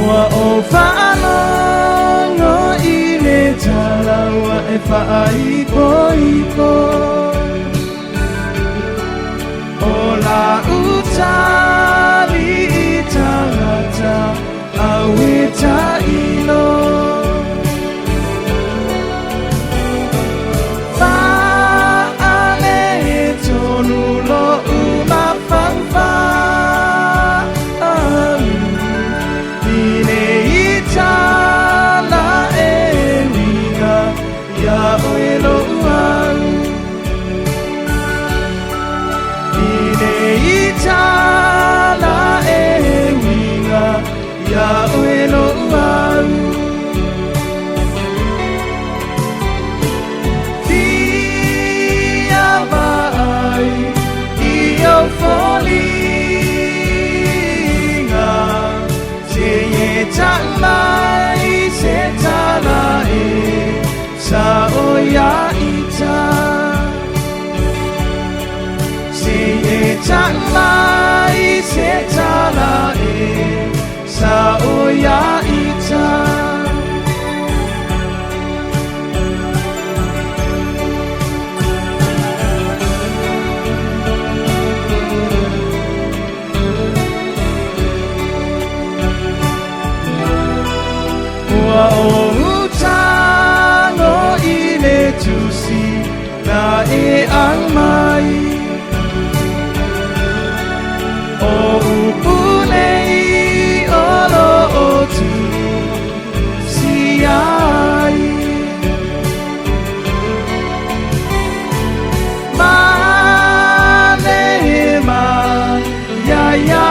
wa o whanongo I le talawa e whaipo ipo o la utali I tangata awe tailo whaane tonu lo umawhawha Ine I tala e winga ya oelo uau Ine I tala e winga ya oelo uau Tia vai Io folinga Seye talai se talai Sa oya ita Seye talai se talai Sa oya ita Wa o utango I le tusi na e ang mai O upule I olo o tu siai Manema ya ya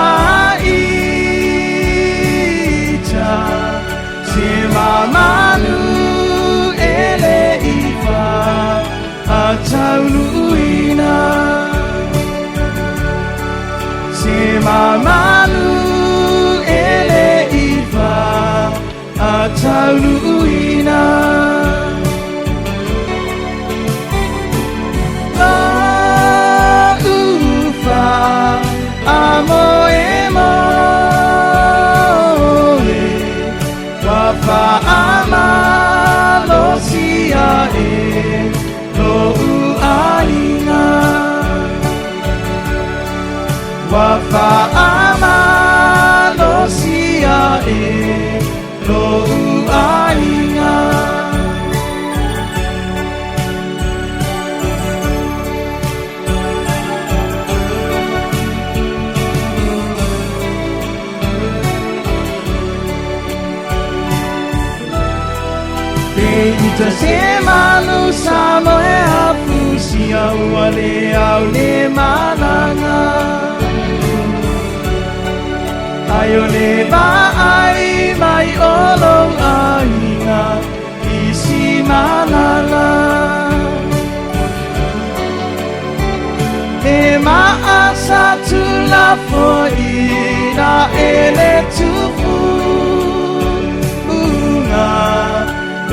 ita Se mamanu ele ifa ataunuina Se mamanu ele ifa ataunuina La ufa amoemo Wa'ama lo sia e lo uaina Wa'ama lo sia e lo uaina Ita se manu samo e afusi au ale au le mananga Ayo le ba ai mai olong aina isi malala E maasa tu la fo ina ele tufu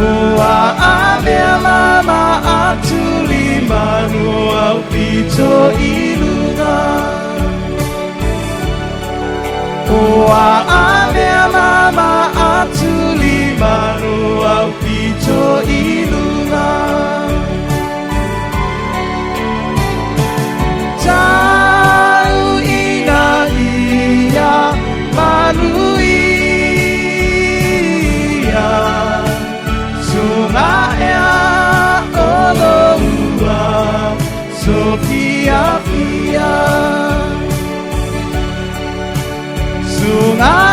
Ua avea mama atuli manu au pito ilunga Ua avea mama atuli manu au pito ilunga Tau ina ia manu ia Sungaea oloua Sofia Fia Sungaea